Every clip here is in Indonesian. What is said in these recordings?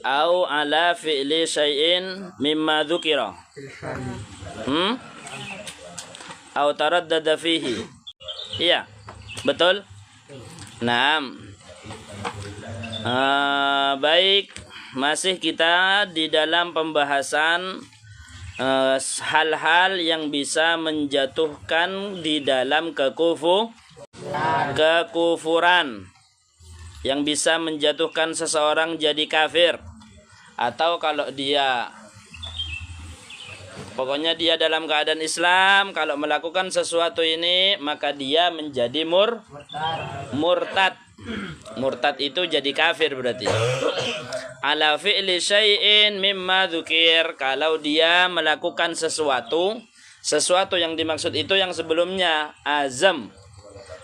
Au ala fi'li syai'in mimma dzukira. Au taraddada fihi. Iya, betul? Naam. Baik, masih kita di dalam pembahasan hal-hal yang bisa menjatuhkan di dalam kekufuran, yang bisa menjatuhkan seseorang jadi kafir, atau kalau dia pokoknya dia dalam keadaan Islam, kalau melakukan sesuatu ini maka dia menjadi murtad. Murtad itu jadi kafir berarti. Ala fi'li syai'in mimma dzukir, kalau dia melakukan sesuatu yang dimaksud itu yang sebelumnya azam,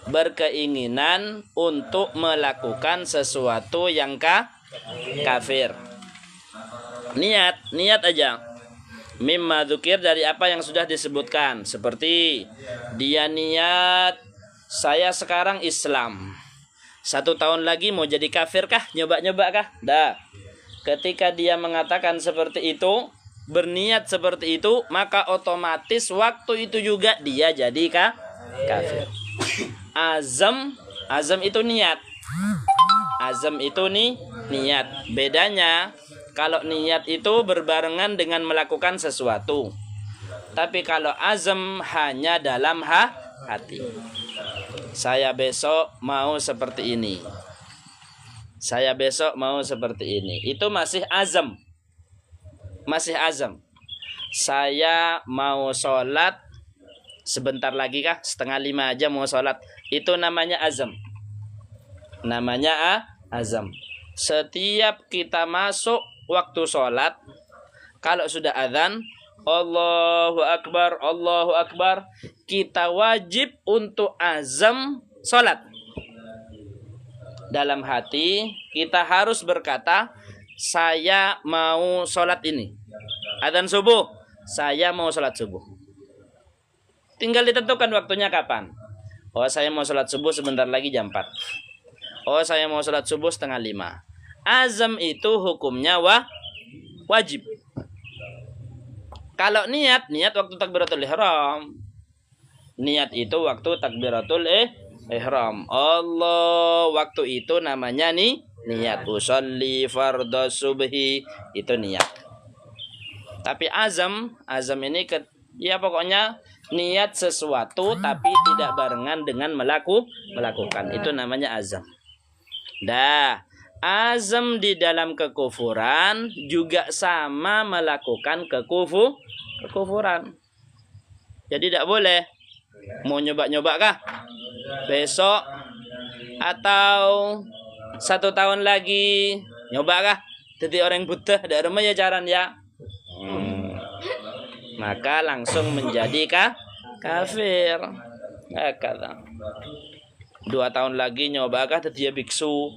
berkeinginan untuk melakukan sesuatu yang kafir. Niat aja. Mimma dzukir, dari apa yang sudah disebutkan, seperti dia niat saya sekarang Islam, 1 tahun lagi mau jadi kafir kah? Nyoba kah? Dah. Ketika dia mengatakan seperti itu, berniat seperti itu, maka otomatis waktu itu juga dia jadi kafir. Azam itu niat. Azam itu niat. Bedanya kalau niat itu berbarengan dengan melakukan sesuatu. Tapi kalau azam hanya dalam hati. Saya besok mau seperti ini. Saya besok mau seperti ini. Itu masih azam. Masih azam. Saya mau sholat sebentar lagi kah? 4:30 aja mau sholat. Itu namanya azam. Namanya azam. Setiap kita masuk waktu sholat, kalau sudah azan, Allahu Akbar, kita wajib untuk azam sholat. Dalam hati kita harus berkata, saya mau sholat ini. Azan subuh, saya mau sholat subuh. Tinggal ditentukan waktunya kapan. Oh, saya mau sholat subuh sebentar lagi jam 4. Oh, saya mau sholat subuh 4:30. Azam itu hukumnya wajib. Kalau niat waktu takbiratul ihram. Niat itu waktu takbiratul ihram. Allah, waktu itu namanya niat. Usolli fardhu subhi, itu niat. Tapi azam ini ya pokoknya niat sesuatu tapi tidak barengan dengan melakukan. Itu namanya azam. Dah, azam di dalam kekufuran juga sama melakukan kekufuran. Jadi tidak boleh. Mau nyoba kah? Besok atau 1 tahun lagi nyoba kah? Jadi orang buta ada rumah ya jaran ya. Maka langsung menjadi kafir. Kata 2 tahun lagi nyoba kah jadi biksu?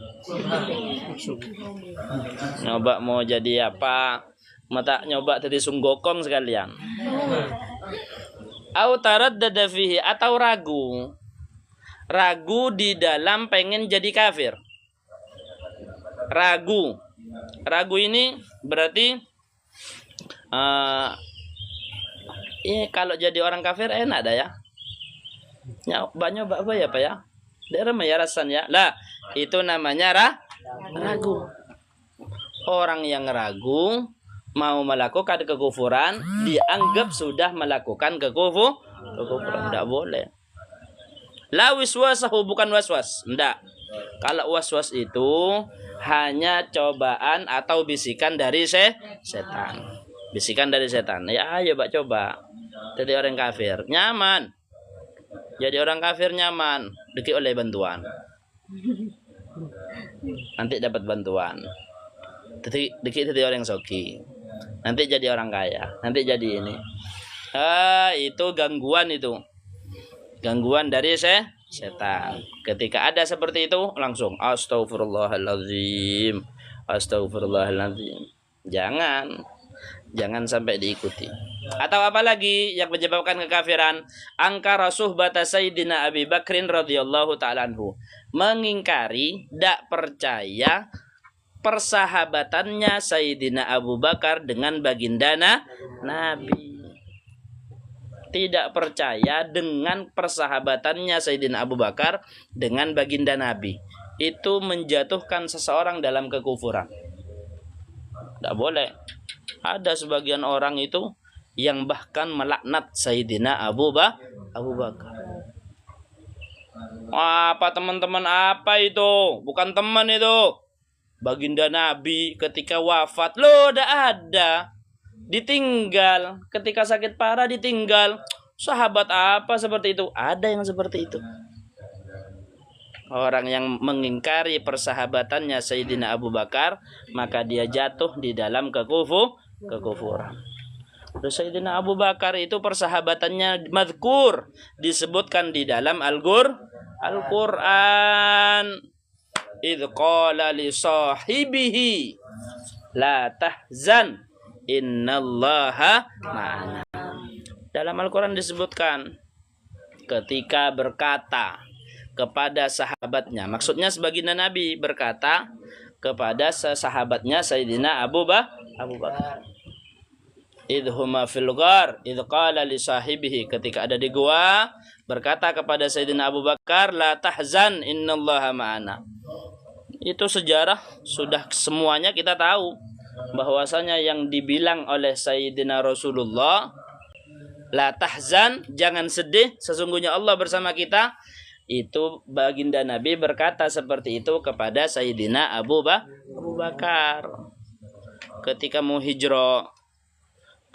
Nyoba mau jadi apa? Mata nyoba jadi sunggokong sekalian. Au taraddada fihi, atau ragu di dalam pengen jadi kafir. Ragu ini berarti kalau jadi orang kafir enak dah ya. Nyoba apa ya Pak ya? Daerah ya rasanya. Lah, itu namanya ragu. Orang yang ragu mau melakukan kekufuran dianggap sudah melakukan kekufuran. Tidak boleh. La wiswasahu, bukan waswas. Tidak. Kalau waswas itu hanya cobaan atau bisikan dari setan. Bisikan dari setan. Ya ayo Pak coba. Jadi orang kafir nyaman. Jadi orang kafir nyaman, dikit oleh bantuan. Nanti dapat bantuan. Dikit jadi orang soki. Nanti jadi orang kaya. Nanti jadi ini. Itu gangguan itu. Gangguan dari setan. Ketika ada seperti itu langsung astagfirullahaladzim. Astagfirullahaladzim. Jangan sampai diikuti. Atau apalagi yang menyebabkan kekafiran, angkara suhbata Sayyidina Abi Bakrin radhiyallahu ta'ala anhu, mengingkari, tidak percaya persahabatannya Sayyidina Abu Bakar dengan baginda Nabi. Tidak percaya dengan persahabatannya Sayyidina Abu Bakar dengan baginda Nabi. Itu menjatuhkan seseorang dalam kekufuran. Tidak boleh. Ada sebagian orang itu yang bahkan melaknat Sayyidina Abu Bakar. Apa teman-teman, apa itu? Bukan teman itu. Baginda Nabi ketika wafat, loh udah ada. Ditinggal. Ketika sakit parah ditinggal. Sahabat apa seperti itu? Ada yang seperti itu. Orang yang mengingkari persahabatannya Sayyidina Abu Bakar, maka dia jatuh di dalam kekufuran. Sayyidina Abu Bakar itu persahabatannya mazkur, disebutkan di dalam Al-Quran. Idh qala li sahibihi la tahzan innallaha ma'ana. Dalam Al-Quran disebutkan ketika berkata kepada sahabatnya, maksudnya sebaginda Nabi berkata kepada sahabatnya Sayyidina Abu Bakar. Idhuma fil ghar idh qala li sahibihi, ketika ada di gua berkata kepada Sayyidina Abu Bakar, la tahzan innallaha ma'ana. Itu sejarah sudah semuanya kita tahu bahwasanya yang dibilang oleh Sayyidina Rasulullah, la tahzan, jangan sedih, sesungguhnya Allah bersama kita. Itu baginda Nabi berkata seperti itu kepada Sayyidina Abu Bakar ketika mau hijrah.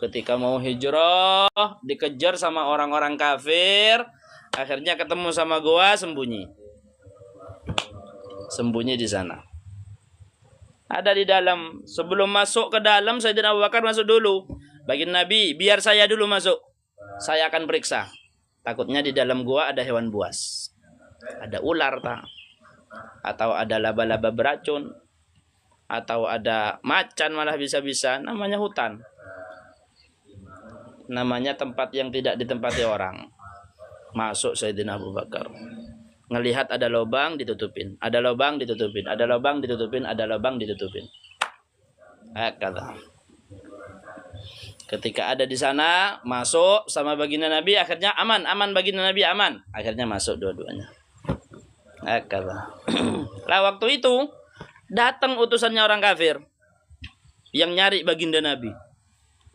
Ketika mau hijrah, dikejar sama orang-orang kafir, akhirnya ketemu sama gua, sembunyi di sana. Ada di dalam. Sebelum masuk ke dalam, Sayyidina Abu Bakar masuk dulu. Bagi Nabi, biar saya dulu masuk. Saya akan periksa. Takutnya di dalam gua ada hewan buas. Ada ular tak? Atau ada laba-laba beracun. Atau ada macan malah bisa-bisa. Namanya hutan. Namanya tempat yang tidak ditempati orang. Masuk Sayyidina Abu Bakar. Ngelihat ada lubang ditutupin, ada lubang ditutupin, ada lubang ditutupin, ada lubang ditutupin. Kata. Ketika ada di sana, masuk sama baginda Nabi, akhirnya aman baginda Nabi aman. Akhirnya masuk dua-duanya. Kata. Lah waktu itu datang utusannya orang kafir yang nyari baginda Nabi.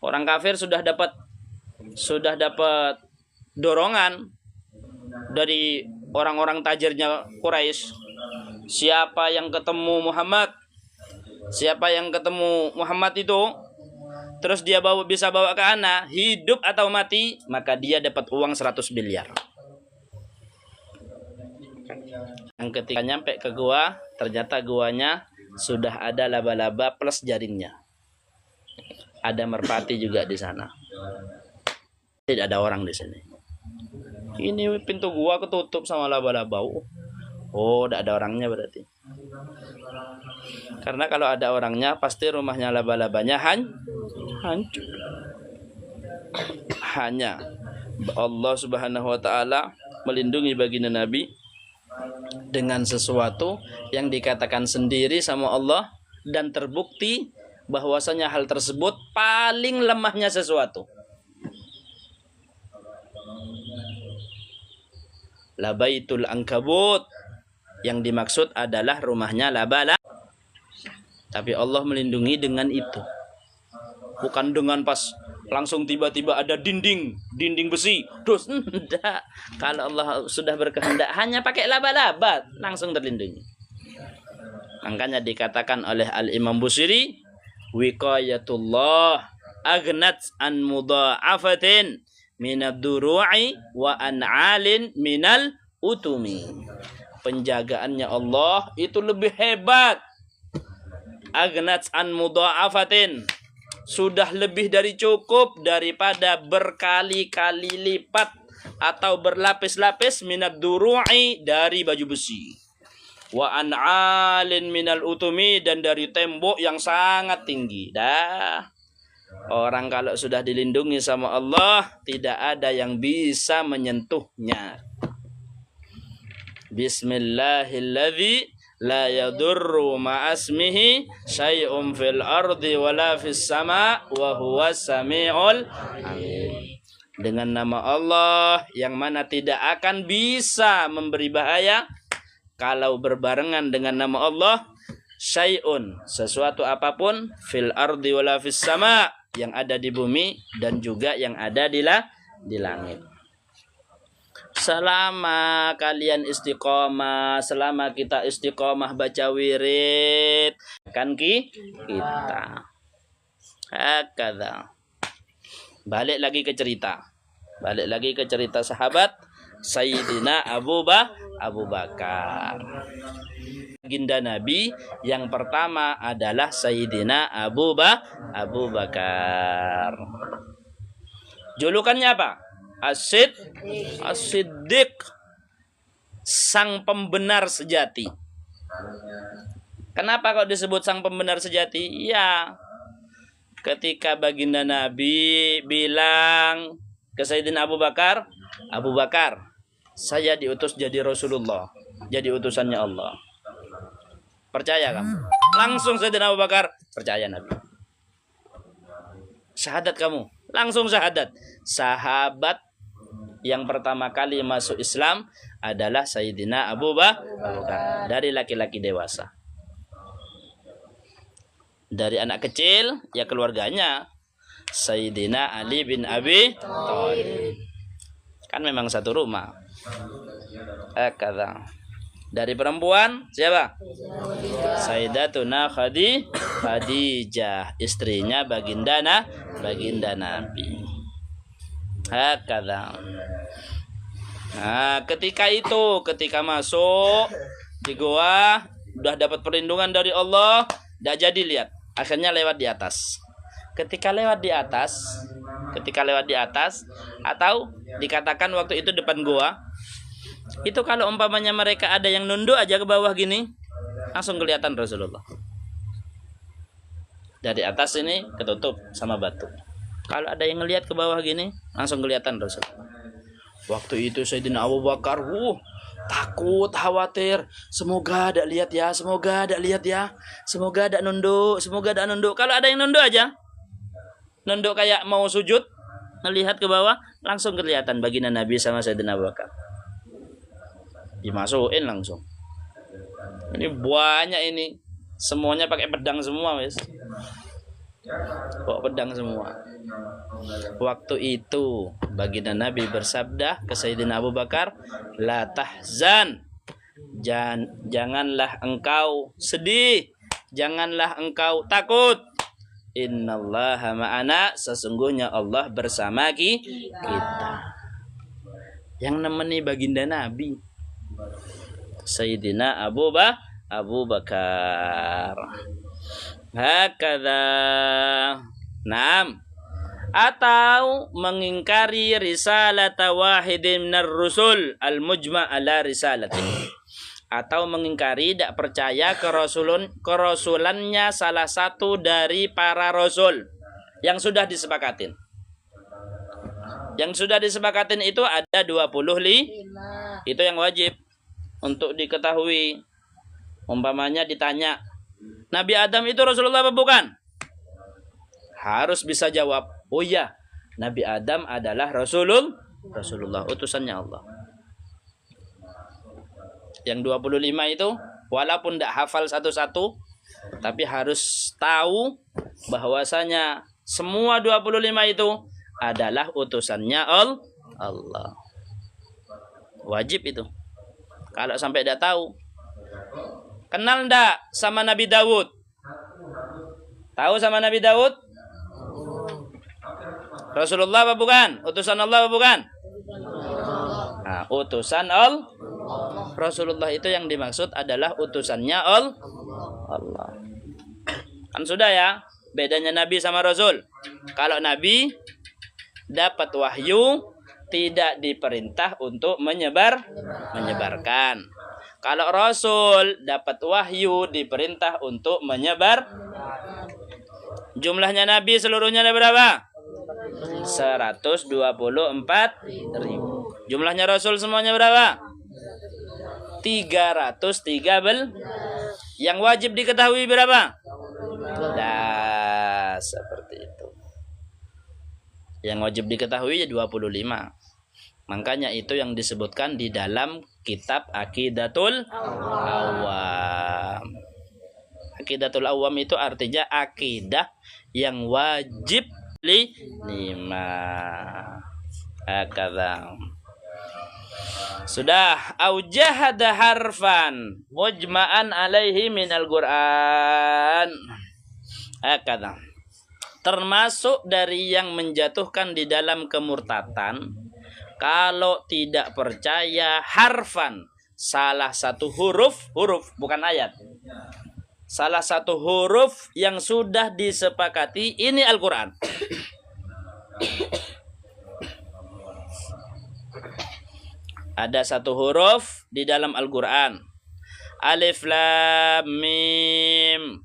Orang kafir sudah dapat dorongan dari orang-orang tajirnya Quraisy. Siapa yang ketemu Muhammad itu, terus dia bisa bawa ke ana, hidup atau mati, maka dia dapat uang 100 miliar. Yang ketika nyampe ke gua, ternyata guanya sudah ada laba-laba plus jaringnya. Ada merpati juga di sana. Tidak ada orang di sini. Ini pintu gua ketutup sama laba-laba. Oh, tidak ada orangnya berarti. Karena kalau ada orangnya, pasti rumahnya laba-labanya hancur. Hanya Allah Subhanahu wa taala melindungi baginda Nabi dengan sesuatu yang dikatakan sendiri sama Allah dan terbukti bahwasanya hal tersebut paling lemahnya sesuatu. Labaitul Ankabut, yang dimaksud adalah rumahnya laba-laba. Tapi Allah melindungi dengan itu. Bukan dengan pas langsung tiba-tiba ada dinding besi. Terus enggak. Kalau Allah sudah berkehendak hanya pakai laba-laba, langsung terlindungi. Makanya dikatakan oleh Al-Imam Busiri, wiqayatullah aghnat an mudha'afatin minad duru'i wa an'alin minal utumi. Penjagaannya Allah itu lebih hebat. Aghnat an mudha'afatin, sudah lebih dari cukup daripada berkali-kali lipat atau berlapis-lapis minad duru'i, dari baju besi. Wa an'alin minal utumi, dan dari tembok yang sangat tinggi. Orang kalau sudah dilindungi sama Allah, tidak ada yang bisa menyentuhnya. Bismillahilladzi la yadurru ma'asmihi syai'un fil ardi wala fis sama wa huwas samiul alim. Dengan nama Allah yang mana tidak akan bisa memberi bahaya kalau berbarengan dengan nama Allah, syai'un, sesuatu apapun, fil ardi wala fis sama, yang ada di bumi dan juga yang ada di langit. Selama kalian istiqomah, selama kita istiqomah baca wirid, kan kita. Hakadha. Balik lagi ke cerita sahabat Sayyidina Abu Bakar. Baginda Nabi yang pertama adalah Sayyidina Abu Bakar. Julukannya apa? As-Siddiq, sang pembenar sejati. Kenapa kok disebut sang pembenar sejati? Ya, ketika baginda Nabi bilang ke Sayyidina Abu Bakar, Abu Bakar, saya diutus jadi Rasulullah, jadi utusannya Allah. Percaya kamu? Langsung Sayyidina Abu Bakar, percaya Nabi. Syahadat kamu? Langsung syahadat. Sahabat yang pertama kali masuk Islam adalah Sayyidina Abu Bakar, dari laki-laki dewasa. Dari anak kecil, ya keluarganya Sayyidina Ali bin Abi Thalib. Kan memang satu rumah. Kata. Dari perempuan siapa? Sayyidatuna Khadijah, istrinya baginda Nabi. Hakadha. Nah, ketika masuk di goa, udah dapat perlindungan dari Allah, tidak jadi lihat. Akhirnya lewat di atas. Ketika lewat di atas, atau dikatakan waktu itu depan goa, itu kalau umpamanya mereka ada yang nunduk aja ke bawah gini, langsung kelihatan Rasulullah. Dari atas ini ketutup sama batu. Kalau ada yang ngelihat ke bawah gini, langsung kelihatan Rasulullah. Waktu itu Sayyidina Abu Bakar, takut, khawatir. Semoga ada lihat ya, semoga ada nunduk. Kalau ada yang nunduk aja, nunduk kayak mau sujud, melihat ke bawah, langsung kelihatan baginda Nabi sama Sayyidina Abu Bakar. Dimasukin langsung. Ini banyak ini, semuanya pakai pedang semua, wes. Bawa pedang semua. Waktu itu baginda Nabi bersabda ke Sayyidina Abu Bakar, la tahzan, janganlah engkau sedih, janganlah engkau takut. Innallaha ma'ana, sesungguhnya Allah bersama kita. Yang nemeni baginda Nabi Sayyidina Abu Bakar. Hakadha. Naam. Atau mengingkari risalata wahidin minar rusul al-mujma' ala risalati. Atau mengingkari, tidak percaya kerasulannya salah satu dari para rasul yang sudah disepakatin. Yang sudah disepakatin itu ada 25. Itu yang wajib untuk diketahui. Umpamanya ditanya, Nabi Adam itu Rasulullah apa bukan? Harus bisa jawab, oh iya, Nabi Adam adalah Rasulullah, utusannya Allah. Yang 25 itu, walaupun tidak hafal satu-satu, tapi harus tahu bahwasanya semua 25 itu adalah utusannya Allah. Wajib itu. Kalau sampai tidak tahu. Kenal ndak sama Nabi Daud? Tahu sama Nabi Daud? Rasulullah apa bukan? Utusan Allah apa bukan? Nah, utusan Allah. Rasulullah itu yang dimaksud adalah utusannya Allah. Kan sudah ya, bedanya Nabi sama Rasul. Kalau Nabi dapat wahyu, tidak diperintah untuk menyebarkan. Kalau Rasul dapat wahyu, diperintah untuk menyebar. Jumlahnya Nabi seluruhnya ada berapa? 124.000. Jumlahnya Rasul semuanya berapa? 313. Yang wajib diketahui berapa? Nah, seperti itu. Yang wajib diketahui ya 25. Makanya itu yang disebutkan di dalam kitab Aqidatul Awam. Aqidatul Awam itu artinya akidah yang wajib 5. Hakadha. Sudah. Aujahada harfan mujma'an alaihi minal Qur'an. Hakadha. Termasuk dari yang menjatuhkan di dalam kemurtatan, kalau tidak percaya harfan, salah satu huruf bukan ayat, salah satu huruf yang sudah disepakati ini Al-Quran. Ada satu huruf di dalam Al-Quran, Alif Lam Mim,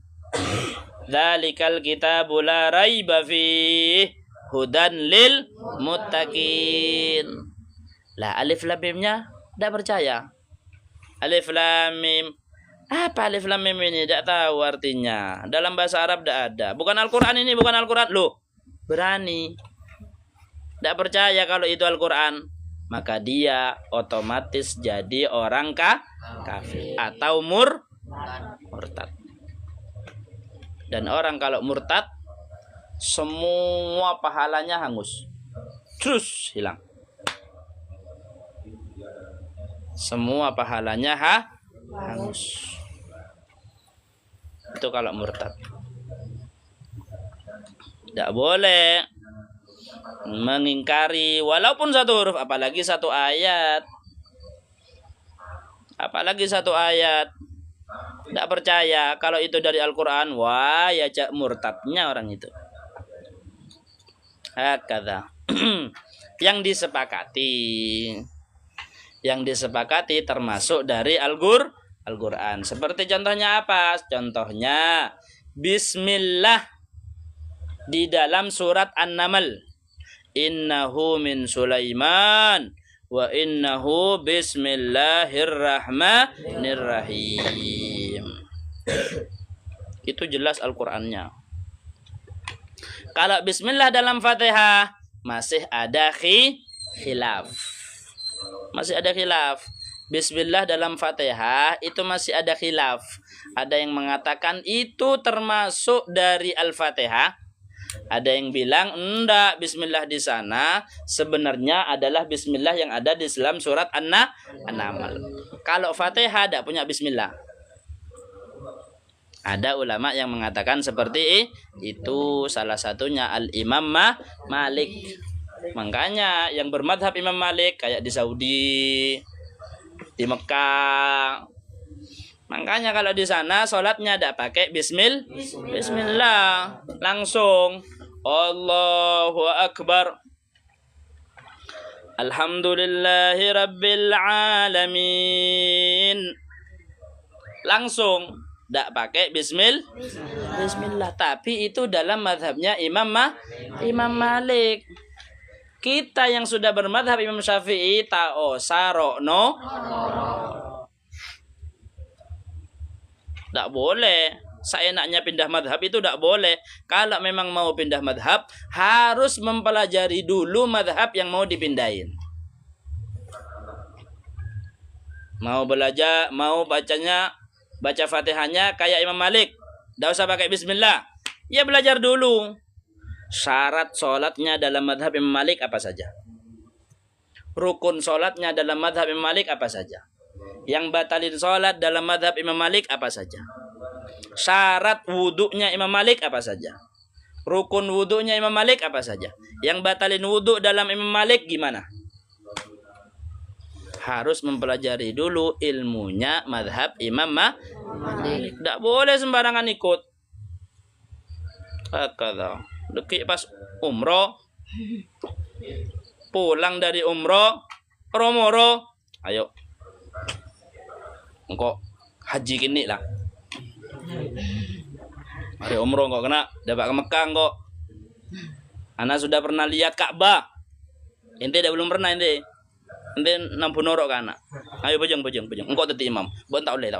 Dzalikal kitabu la raiba fihi hudan lil muttaqin. Lah alif lam mimnya tidak percaya. Alif lam mim. Apa alif lam mim ini? Tidak tahu artinya. Dalam bahasa Arab tidak ada. Bukan Al-Quran ini, bukan Al-Quran. Loh, berani. Tidak percaya kalau itu Al-Quran. Maka dia otomatis jadi orang kafir atau murtad. Dan orang kalau murtad, semua pahalanya hangus. Terus hilang. Semua pahalanya hangus. Itu kalau murtad. Tidak boleh mengingkari walaupun satu huruf, apalagi satu ayat. Apalagi satu ayat. Tidak percaya kalau itu dari Al-Quran, wah ya murtadnya orang itu. Hakadha. Yang disepakati termasuk dari Al-Quran. Seperti contohnya apa? Contohnya Bismillah di dalam surat An-Naml. Innahu min Sulaiman wa innahu bismillahirrahmanirrahim. Itu jelas Al-Qur'annya. Kalau bismillah dalam Fatihah masih ada khilaf. Masih ada khilaf. Bismillah dalam Fatihah itu masih ada khilaf. Ada yang mengatakan itu termasuk dari Al-Fatihah. Ada yang bilang enggak, bismillah di sana sebenarnya adalah bismillah yang ada di dalam surat An-Naml. Kalau Fatihah tidak punya bismillah. Ada ulama yang mengatakan seperti itu, salah satunya Al-Imam Malik. Makanya yang bermadhab Imam Malik kayak di Saudi, di Mekah. Makanya kalau di sana sholatnya tidak pakai bismillah, langsung Allahu Akbar. Alhamdulillahi Rabbil Alamin. Langsung, tidak pakai bismillah. Tapi itu dalam madhabnya Imam Malik. Kita yang sudah bermadhab Imam Syafi'i ta'osarokno. Tidak boleh. Seenaknya pindah madhab itu tidak boleh. Kalau memang mau pindah madhab, harus mempelajari dulu madhab yang mau dipindahin. Mau belajar, mau baca Fatihahnya kayak Imam Malik, tidak usah pakai bismillah. Ya belajar dulu. Syarat sholatnya dalam madhab Imam Malik apa saja? Rukun sholatnya dalam madhab Imam Malik apa saja? Yang batalin sholat dalam madhab Imam Malik apa saja? Syarat wuduknya Imam Malik apa saja? Rukun wuduknya Imam Malik apa saja? Yang batalin wuduk dalam Imam Malik gimana? Harus mempelajari dulu ilmunya madhab Imam Malik. Tidak boleh sembarangan ikut. Hakadha. Dekik pas umroh, pulang dari umroh, romoro, ayo. Engkau haji kini lah. Hari umroh kok kena dapat ke Mekah kok. Ana sudah pernah lihat Ka'bah. Ente dah belum pernah ente. Nanti nampu norok kana. Ayo bojong. Engkau tadi imam. Bon tak oleh.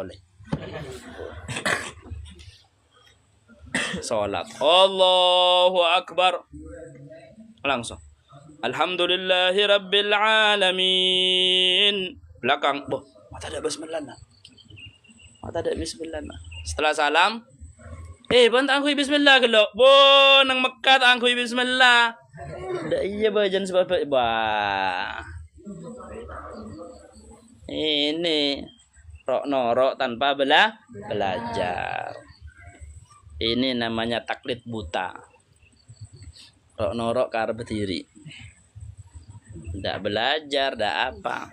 Salat. Allahu Akbar. Langsung. Alhamdulillahi Rabbil Alamin. Belakang. Boh, mata ada bismillah. Setelah salam. Bon tak angkui bismillah gelok. Bon, nang Mekah tak angkui bismillah. Dah iya bajan sebab. Bah. Ini rok norok tanpa belajar. Ini namanya taklid buta. Rok norok karep berdiri. Tidak belajar, tidak apa.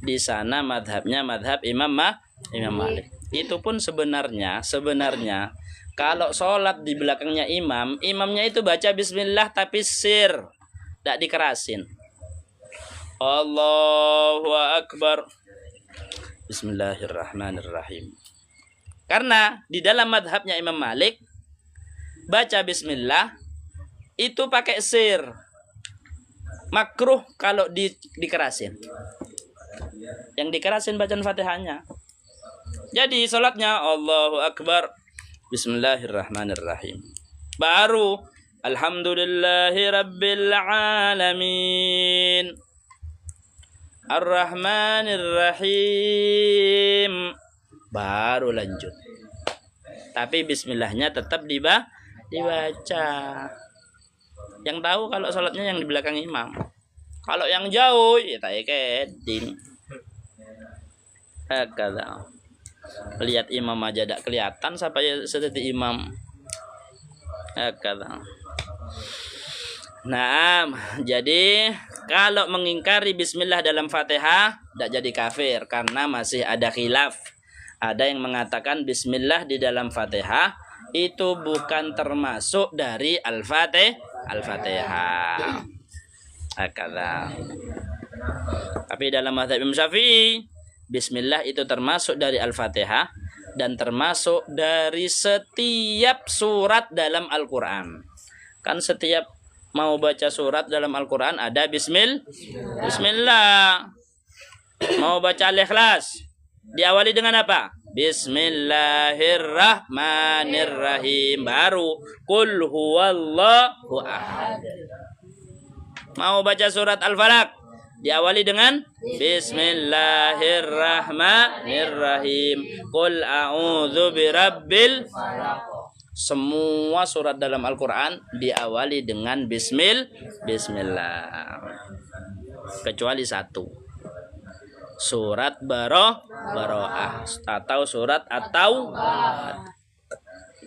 Di sana madhabnya madhab Imam Malik. Itu pun sebenarnya kalau sholat di belakangnya imamnya itu baca bismillah tapi sir, tidak dikerasin. Allahu Akbar. Bismillahirrahmanirrahim. Karena di dalam madhabnya Imam Malik baca bismillah itu pakai sir, makruh kalau dikerasin. Yang dikerasin bacaan Fatihahnya. Jadi sholatnya Allahu Akbar, Bismillahirrahmanirrahim. Baru Alhamdulillahi Rabbil Alamin, Ar-Rahmanir-Rahim. Baru lanjut. Tapi bismillahnya tetap dibaca. Yang tahu kalau sholatnya yang di belakang imam. Kalau yang jauh ya tak keding. Hakala. Lihat imam aja tak kelihatan siapa seperti imam. Hakala. Nah, jadi kalau mengingkari bismillah dalam Fatihah tidak jadi kafir karena masih ada khilaf. Ada yang mengatakan bismillah di dalam Fatihah itu bukan termasuk dari Al-Fatihah. Akala. Tapi dalam mazhab Imam Syafi'i, bismillah itu termasuk dari Al-Fatihah dan termasuk dari setiap surat dalam Al-Qur'an. Kan setiap mau baca surat dalam Al-Qur'an ada bismillah. Mau baca Al-Ikhlas diawali dengan apa? Bismillahirrahmanirrahim. Baru Qul huwallahu ahad. Mau baca surat Al-Falaq diawali dengan Bismillahirrahmanirrahim. Qul a'udzu birabbil falaq. Semua surat dalam Al-Qur'an diawali dengan bismillah. Kecuali satu. Surat Baro'ah atau surat At-Taubah.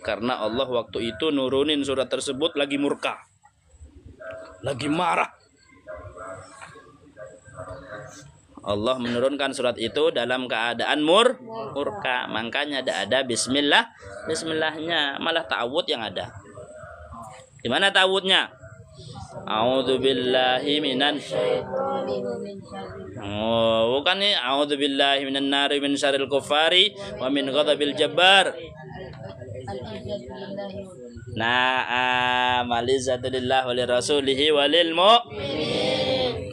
Karena Allah waktu itu nurunin surat tersebut lagi murka. Lagi marah. Allah menurunkan surat itu dalam keadaan murka. Makanya ada bismillahnya, malah ta'awud yang ada. Di mana ta'awudnya? A'udzubillahi minan bukan nih. A'udzubillahi minan nari min syarril kuffari wa min ghadabil jabbar. Nah, malizatulillah wa lirasulihi wa lil mu'minin.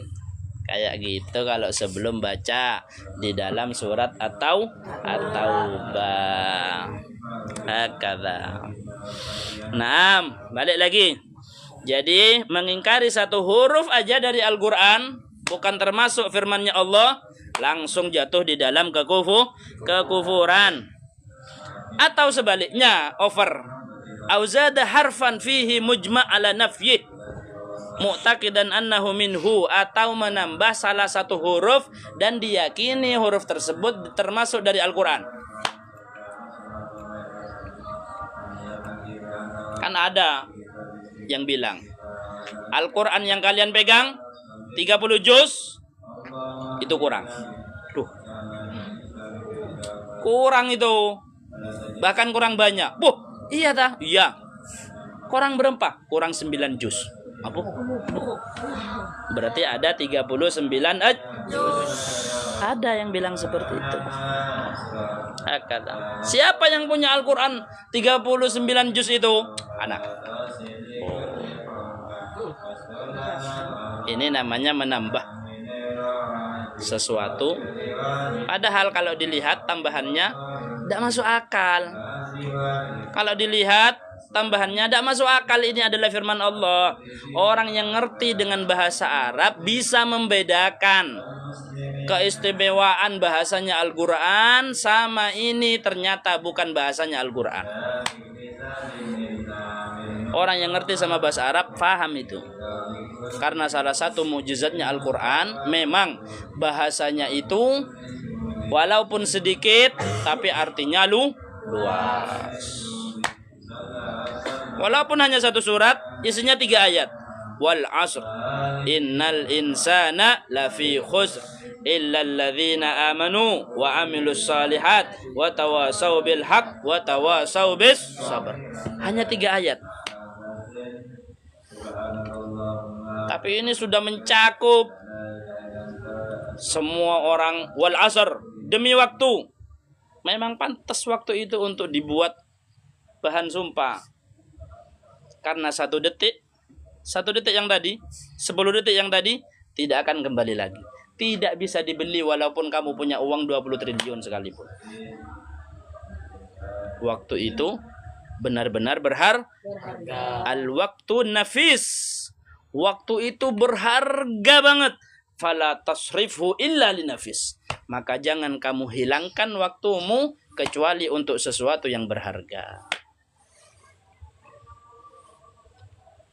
Kayak gitu kalau sebelum baca di dalam surat At-Taubah. Hakadha. Nah, balik lagi. Jadi mengingkari satu huruf aja dari Al-Qur'an bukan termasuk firman-Nya Allah, langsung jatuh di dalam kekufuran. Atau sebaliknya, over. Auzada harfan fihi mujma' ala nafyih. Mu'taqidan annahu minhu, atau menambah salah satu huruf dan diyakini huruf tersebut termasuk dari Al-Qur'an. Kan ada yang bilang Al-Qur'an yang kalian pegang 30 juz itu kurang. Duh. Kurang itu. Bahkan kurang banyak. Iya dah? Iya. Kurang berapa? Kurang 9 juz. Apa? Berarti ada 39 ada yang bilang seperti itu. Siapa yang punya Al-Qur'an 39 juz itu? Anak. Ini namanya menambah. sesuatu, padahal kalau dilihat tambahannya tidak masuk akal. Kalau dilihat tambahannya tidak masuk akal. Ini adalah firman Allah. Orang yang ngerti dengan bahasa Arab bisa membedakan keistimewaan bahasanya Al-Quran sama ini ternyata bukan bahasanya Al-Quran. Orang yang ngerti sama bahasa Arab paham itu. Karena salah satu mukjizatnya Al-Quran memang bahasanya itu walaupun sedikit tapi artinya luas. Walaupun hanya satu surat isinya 3 ayat. Wal asr innal insana lafi khusr illa alladzina amanu wa amilus salihat wa tawasaw bil haq wa tawasaw bis sabr. Hanya 3 ayat. Tapi ini sudah mencakup semua orang. Wal asr, demi waktu. Memang pantas waktu itu untuk dibuat bahan sumpah. Karena 1 detik yang tadi, 10 detik yang tadi tidak akan kembali lagi. Tidak bisa dibeli walaupun kamu punya uang 20 triliun sekalipun. Waktu itu benar-benar berharga. Al-waktu nafis. Waktu itu berharga banget. Fala tasrifhu illa linafis. Maka jangan kamu hilangkan waktumu kecuali untuk sesuatu yang berharga.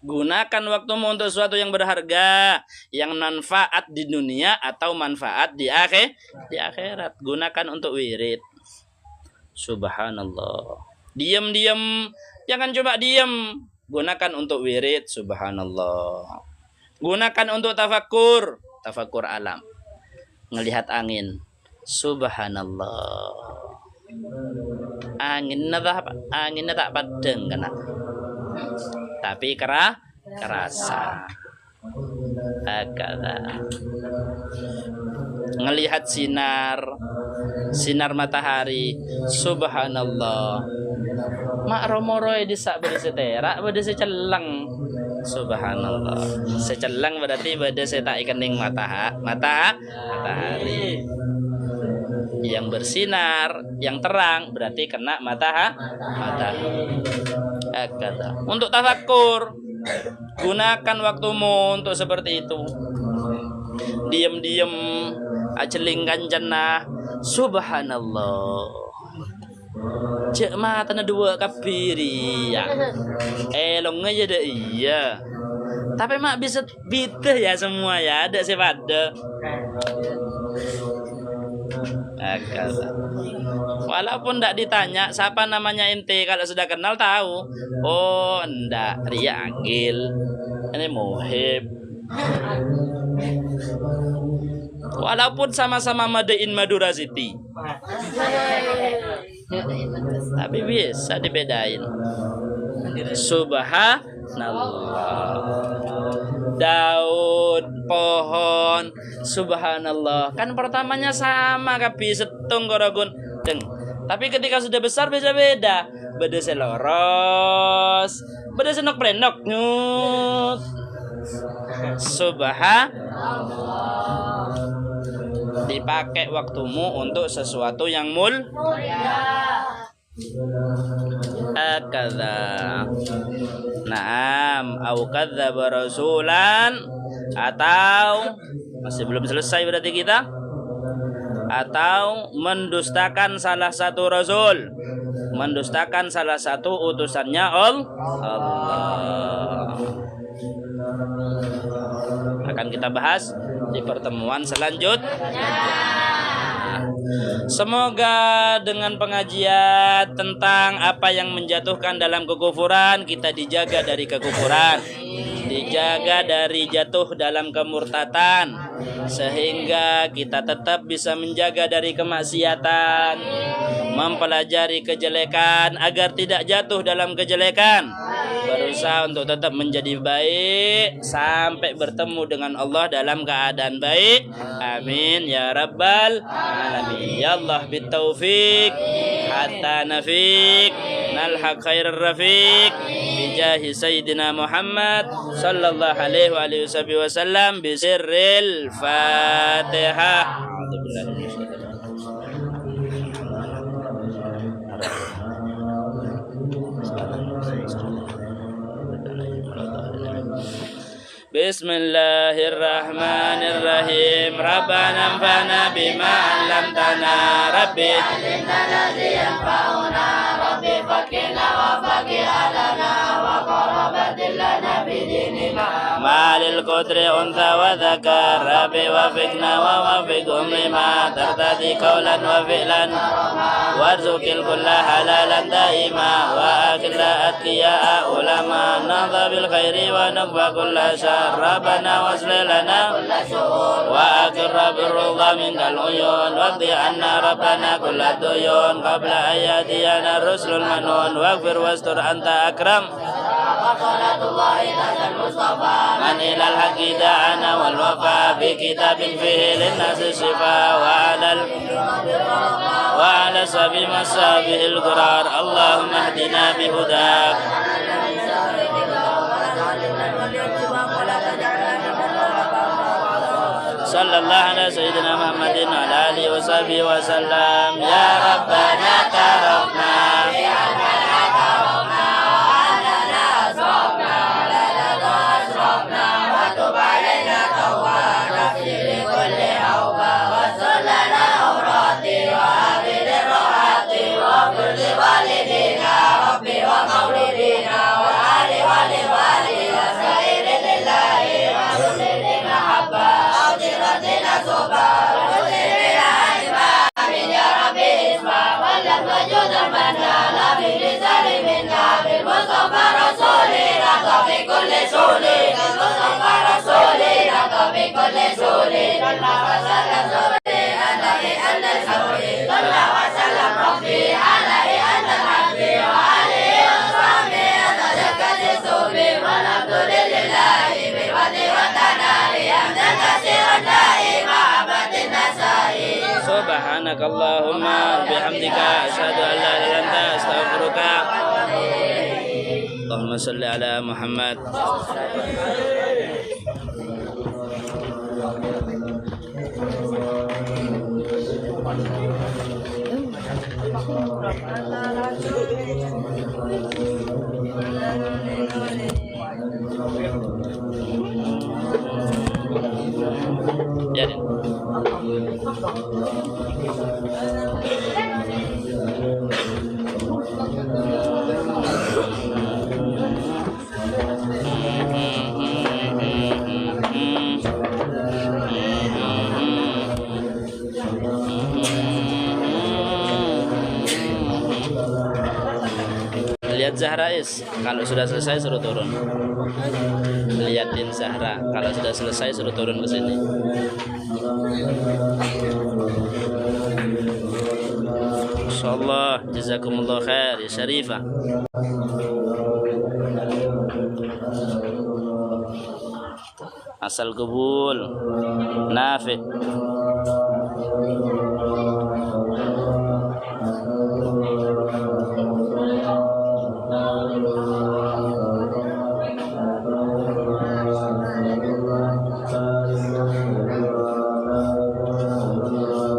Gunakan waktumu untuk sesuatu yang berharga, yang manfaat di dunia atau manfaat di akhirat. Gunakan untuk wirid. Subhanallah. Diam-diam, jangan cuma diam. Gunakan untuk wirid. Subhanallah. Gunakan untuk tafakur alam. Ngelihat angin. Subhanallah. Anginnya tak padeng kena. Tapi kerasa. Ngelihat sinar matahari. Subhanallah. Mak romoroy disak bade seterak bade secelang. Subhanallah. Secelang berarti bade setak ikening matahari. Yang bersinar, yang terang berarti kena matahari. Untuk tafakur, gunakan waktumu untuk seperti itu. Diam-diam acelingkan jannah. Subhanallah. Cek mata na 2 kapiri ya. Elong aja deh iya. Tapi mak bisa biteh ya semua ya. Ada sepada. Walaupun tidak ditanya siapa namanya ente, kalau sudah kenal tahu. Oh ndak, Ria Anggil, ini Muhib. Walaupun sama-sama Madain Madura City, tapi bisa dibedain. Subhanallah. Daun, pohon, subhanallah. Kan pertamanya sama kapi setung korogun deng. Tapi ketika sudah besar beda-beda. Beda seloros, beda senok prenok nyut. Subhanallah. Dipakai waktumu untuk sesuatu yang mulia. Akadza. Naam, au kadzdzaba rasulan, atau masih belum selesai berarti kita, atau mendustakan salah satu rasul, mendustakan salah satu utusannya Allah. Akan kita bahas di pertemuan selanjutnya. Semoga dengan pengajian tentang apa yang menjatuhkan dalam kekufuran, kita dijaga dari kekufuran, dijaga dari jatuh dalam kemurtatan, sehingga kita tetap bisa menjaga dari kemaksiatan, mempelajari kejelekan agar tidak jatuh dalam kejelekan, berusaha untuk tetap menjadi baik sampai bertemu dengan Allah dalam keadaan baik. Amin ya rabbal alamin. Ya Allah bitaufiq hatta nafiq nalhaq khairar rafiq bijahi Sayyidina Muhammad sallallahu alaihi wa alihi wasallam bisirril Fatihah. Bismillahirrahmanirrahim. Rabbana anfa'na bima 'allamtana. Rabbi 'allimna alladhi yanfa'una. Rabbi faqihna wa faqih alana wa qarabatil lana fi dinina. Malil qudri untha wa dhakar. Rabbi wafiqna wa wafiqhum lima tartadi qawlan wa fi'lan. Warzuqil kulla halalan daima wa akhilla atqiya ulama. Nadha bil khairi wa naqba kulla syar. Rabbana waslih lana wa akirra birrudha minkal uyun waqdi anna rabbana kulla duyun qabla ayatiyana rusulul manun waghfir wastur anta akram man ilal haqqi da'ana wal wafa bi kitabin fihi linnasi shifa wa ala sabi masabihil qurar Allahumma hdina bihudak. Sallallahu ala sayyidina Muhammadin wa ala alihi wa sahbihi wa sallam. Ya Rabbana tarafna Subhanakallahumma bihamdika asyhadu an la ilaha illa anta astaghfiruka. Allahumma shalli ala Muhammad. Jadi lihat Zahra kalau sudah selesai suruh turun. Liatin Zahra kalau sudah selesai suruh turun ke sini. Insyaallah jazakumullah khair ya Syarifah. Asal qabul Nafi.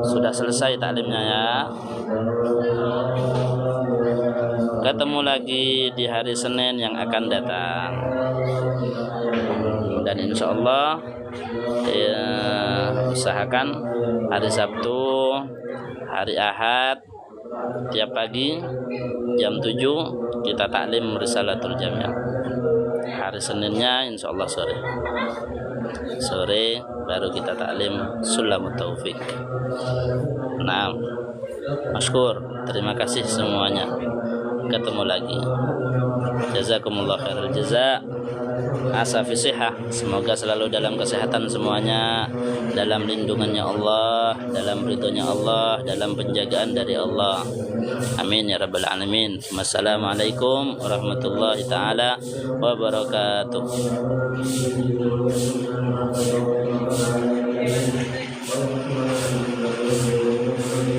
Sudah selesai taklimnya ya. Ketemu lagi di hari Senin yang akan datang. Dan insya Allah usahakan hari Sabtu, hari Ahad tiap pagi jam 7 kita taklim Risalatul Jamiah. Hari Seninnya insya Allah sore baru kita taklim Sulamut Taufik. Nah, masykur, terima kasih semuanya. Ketemu lagi. Jazakumullah khairul jaza. Asa fi sihah. Semoga selalu dalam kesehatan semuanya, dalam lindungannya Allah, dalam ridhonya Allah, dalam penjagaan dari Allah. Amin ya rabbal alamin. Wassalamualaikum warahmatullahi taala wabarakatuh.